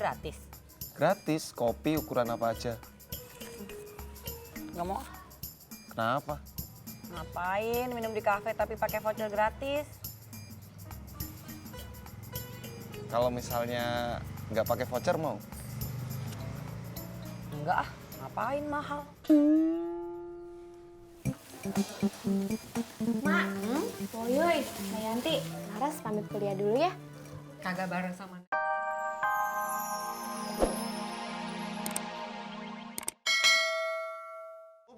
gratis? Gratis, kopi ukuran apa aja. Nggak mau? Kenapa? Ngapain minum di kafe tapi pakai voucher gratis? Kalau misalnya nggak pakai voucher mau? Enggak ah, ngapain mahal? Mak, Poyoy, Mbak Yanti, Laras pamit kuliah dulu ya. Kagak bareng sama.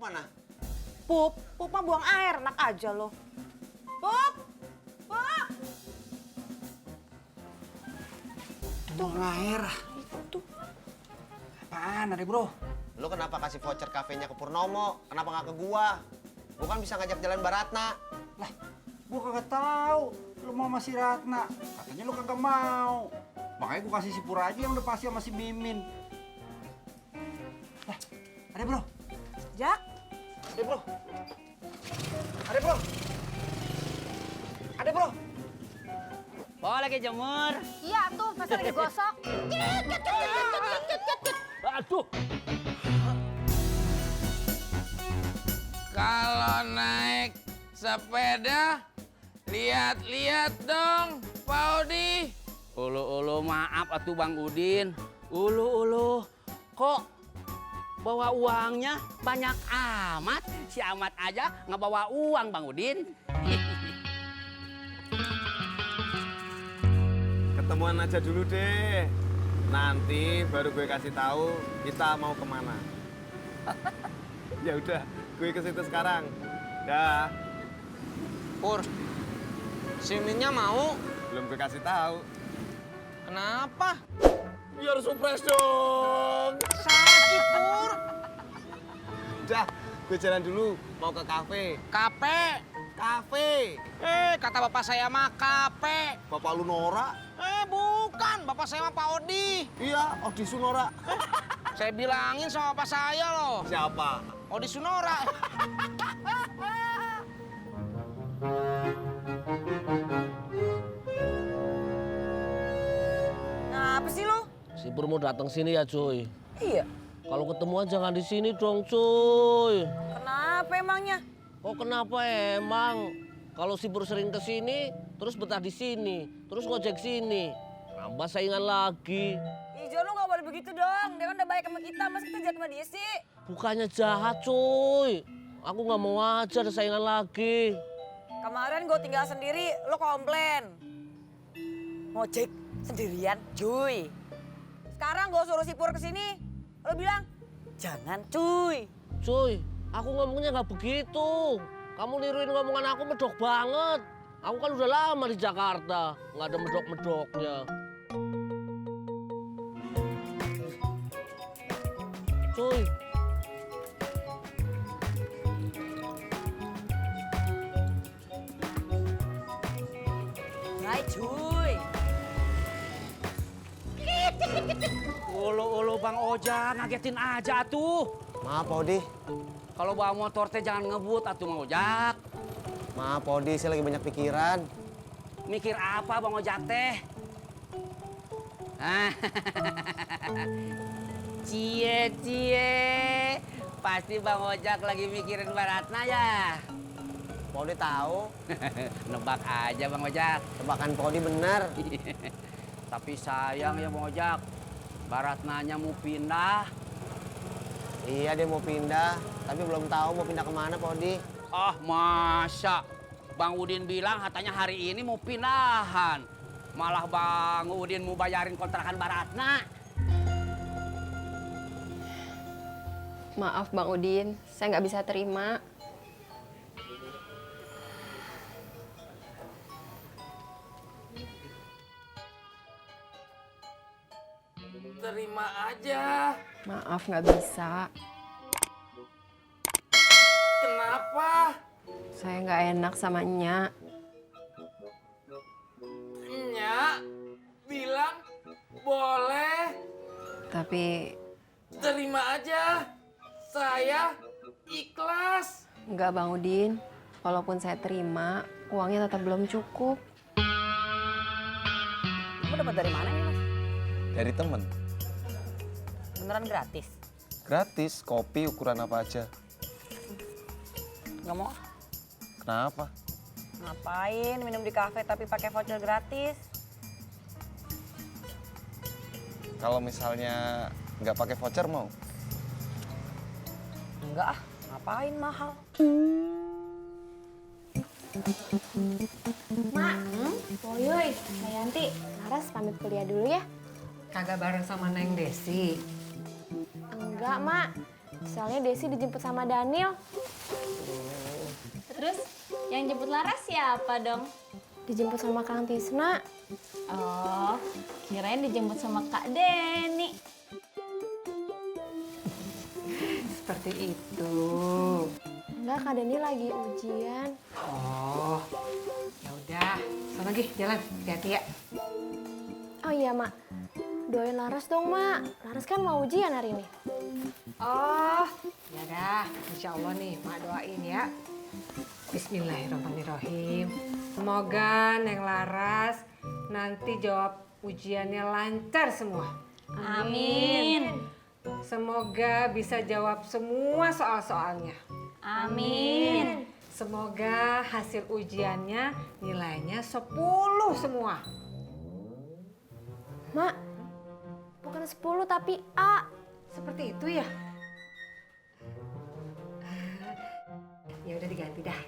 Mana? Pup mah buang air, enak aja lo. Pup! Buang air. Itu. Apaan ada bro? Lu kenapa kasih voucher kafenya ke Purnomo? Kenapa nggak ke gua? Gua kan bisa ngajak jalan Baratna. Lah, gua kagak tahu. Lu mau sama si Ratna. Katanya lu kagak mau. Makanya gua kasih si Pura aja yang udah pasti sama si Mimin. Lah, ada bro. Jak, Ada bro. Ada bro. Ada bro. Oh, lagi jemur. Iya tuh, masa lagi gosok. Aduh. Kalau naik sepeda, lihat-lihat dong, Pak Odi. Ulu maaf atuh Bang Udin. Ulu, kok bawa uangnya banyak amat? Si Amat aja nggak bawa uang, Bang Udin. Ketemuan aja dulu deh. Nanti baru gue kasih tahu kita mau kemana. Ya udah, gue ke situ sekarang. Dah. Pur, si Minnya mau? Belum gue kasih tahu. Kenapa? Biar surprise dong. Sakit, Pur. Udah, gue jalan dulu. Mau ke kafe. Kafe. Kata bapak saya mah kafe. Bapak lu Nora? Bukan. Bapak saya mah Pak Odi. Iya, Odi Sunora. Saya bilangin sama bapak saya loh. Siapa? Odi Sunora. nah apa sih lo? Si Pur mau datang sini ya, cuy. Iya. Kalau ketemuan jangan di sini dong, cuy. Kenapa emangnya? Oh, kenapa emang? Kalau si Pur sering ke sini, terus betah di sini, terus ngojek sini, nambah saingan lagi. Ih, Jo, lo gak boleh begitu dong. Dia kan udah baik sama kita, masa kita jahat sama dia sih? Bukannya jahat, cuy. Aku nggak mau aja ada saingan lagi. Kemarin gue tinggal sendiri, lo komplain. Ngojek sendirian, cuy. Sekarang gue suruh si Pur kesini, lo bilang, jangan cuy. Cuy, aku ngomongnya nggak begitu. Kamu niruin ngomongan aku medok banget. Aku kan udah lama di Jakarta, nggak ada medok-medoknya. Cuy. Hai cuy. Ulu Bang Ojak, ngagetin aja tuh. Maaf, Pak Odi. Kalau bawa motor teh jangan ngebut atuh Bang Ojak. Maaf, Pak Odi. Saya lagi banyak pikiran. Mikir apa Bang Ojak teh? Cie. Pasti Bang Ojak lagi mikirin Mbak Ratna ya. Pak Odi tahu. Nebak aja Bang Ojak. Tebakan Pak Odi benar. Tapi sayang ya Bang Ojak. Mbak Ratnanya mau pindah. Iya, dia mau pindah. Tapi belum tahu mau pindah kemana, Pak Odi. Ah, masa? Bang Udin bilang katanya hari ini mau pindahan. Malah Bang Udin mau bayarin kontrakan Mbak Ratna. Maaf Bang Udin, saya nggak bisa terima. Terima aja. Maaf nggak bisa. Kenapa? Saya nggak enak sama Nya. Nya bilang boleh. Tapi Terima aja. Saya ikhlas. nggak Bang Udin, walaupun saya terima, uangnya tetap belum cukup. Kamu dapat dari mana nih, Mas? Dari temen. Beneran gratis? Gratis, kopi ukuran apa aja. Nggak mau? Kenapa? Ngapain minum di kafe tapi pakai voucher gratis? Kalau misalnya nggak pakai voucher mau? Enggak ah, ngapain mahal? Mak, Poyoy, Mbak Yanti, Laras pamit kuliah dulu ya. Kagak bareng sama Neng Desi. Enggak, Mak. Soalnya Desi dijemput sama Daniel. Terus yang jemput Laras siapa dong? Dijemput sama Kang Tisna. Oh, kirain dijemput sama Kak Deni. Seperti itu. Enggak, Kak Deni lagi ujian. Oh, ya udah. Sana lagi jalan, hati-hati ya. Oh iya, Mak. Doain Laras dong, Mak. Laras kan mau ujian hari ini. Oh, ya dah. Insya Allah nih, Mak doain ya. Bismillahirrahmanirrahim. Semoga Neng Laras nanti jawab ujiannya lancar semua. Amin. Semoga bisa jawab semua soal-soalnya. Amin. Semoga hasil ujiannya nilainya 10 semua. Mak, bukan 10 tapi A. Seperti itu ya? Ya udah diganti dah.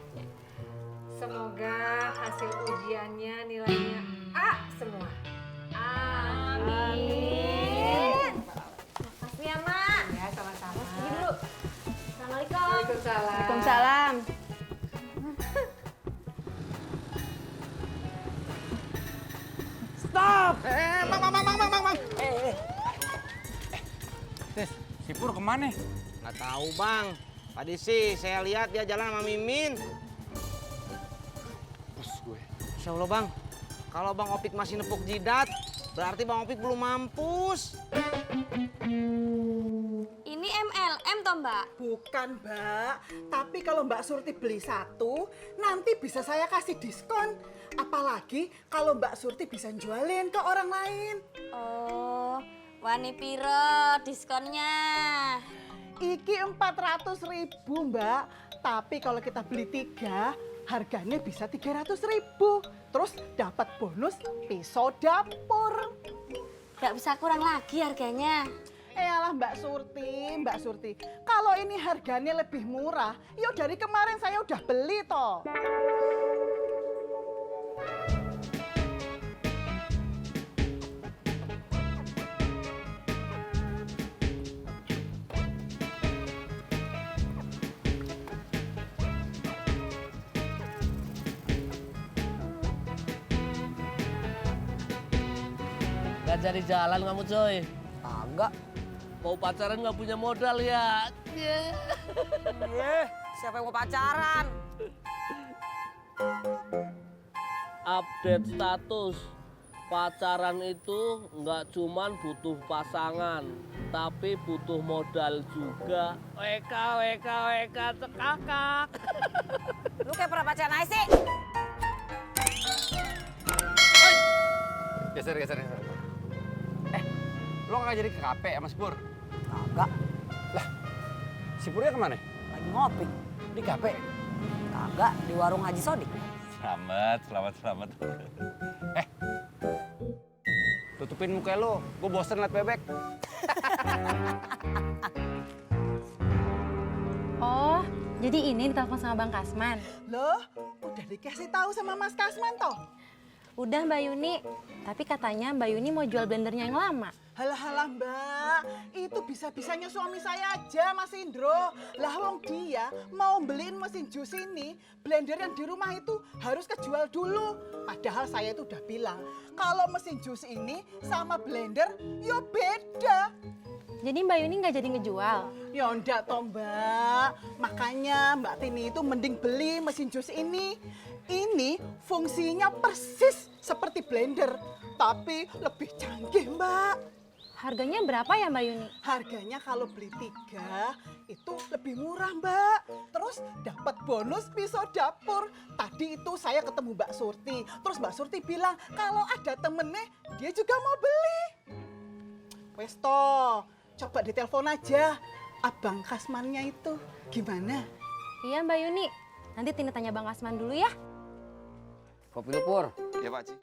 Semoga hasil ujiannya nilainya A semua. Amin. Makasih ya, Mak. Ya, sama-sama. Pergi dulu. Assalamualaikum. Waalaikumsalam. Waalaikumsalam. Tis, si Pur kemana? Nggak tahu bang. Tadi sih saya lihat dia jalan sama Mimin. Bus gue. Insya Allah bang, kalau bang Opik masih nepuk jidat, berarti bang Opik belum mampus. Ini MLM toh Mbak? Bukan, Mbak. Tapi kalau Mbak Surti beli satu, nanti bisa saya kasih diskon. Apalagi kalau Mbak Surti bisa jualin ke orang lain. Oh, wani piro diskonnya? Iki 400.000, Mbak. Tapi kalau kita beli 3, harganya bisa 300.000. Terus dapat bonus pisau dapur. Gak bisa kurang lagi harganya. Alah Mbak Surti. Kalau ini harganya lebih murah, yuk dari kemarin saya udah beli toh. Gak cari jalan kamu coy. Agak. Mau pacaran nggak punya modal ya? Siapa yang mau pacaran? Update status. Pacaran itu nggak cuman butuh pasangan, tapi butuh modal juga. WK cekakak. Lu kayak pernah pacaran aja sih? Geser. Lo nggak jadi ke kafe sama si Pur? Kagak, Lah, si Purnya kemana? lagi ngopi. Di kafe. Kagak, di warung Haji Sodik. Selamat. Tutupin muka lo, gue bosen liat bebek. Oh, jadi ini ditelepon sama Bang Kasman. Loh, udah dikasih tahu sama Mas Kasman toh? Udah Mbak Yuni, tapi katanya Mbak Yuni mau jual blendernya yang lama. Halah Mbak, itu bisa-bisanya suami saya aja Mas Indro. Lah wong dia mau beliin mesin jus ini, blender yang di rumah itu harus kejual dulu. Padahal saya itu udah bilang, kalau mesin jus ini sama blender, yo beda. Jadi Mbak Yuni nggak jadi ngejual? Ya ndak toh Mbak, makanya Mbak Tini itu mending beli mesin jus ini. Ini fungsinya persis seperti blender, tapi lebih canggih Mbak. Harganya berapa ya Mbak Yuni? Harganya kalau beli 3 itu lebih murah Mbak. Terus dapat bonus pisau dapur. Tadi itu saya ketemu Mbak Surti. Terus Mbak Surti bilang kalau ada temennya dia juga mau beli. Wes toh, coba ditelepon aja. Abang Kasmannya itu gimana? Iya Mbak Yuni, nanti Tina tanya Bang Kasman dulu ya. Kopi lu Pur. Ya Pak Haji.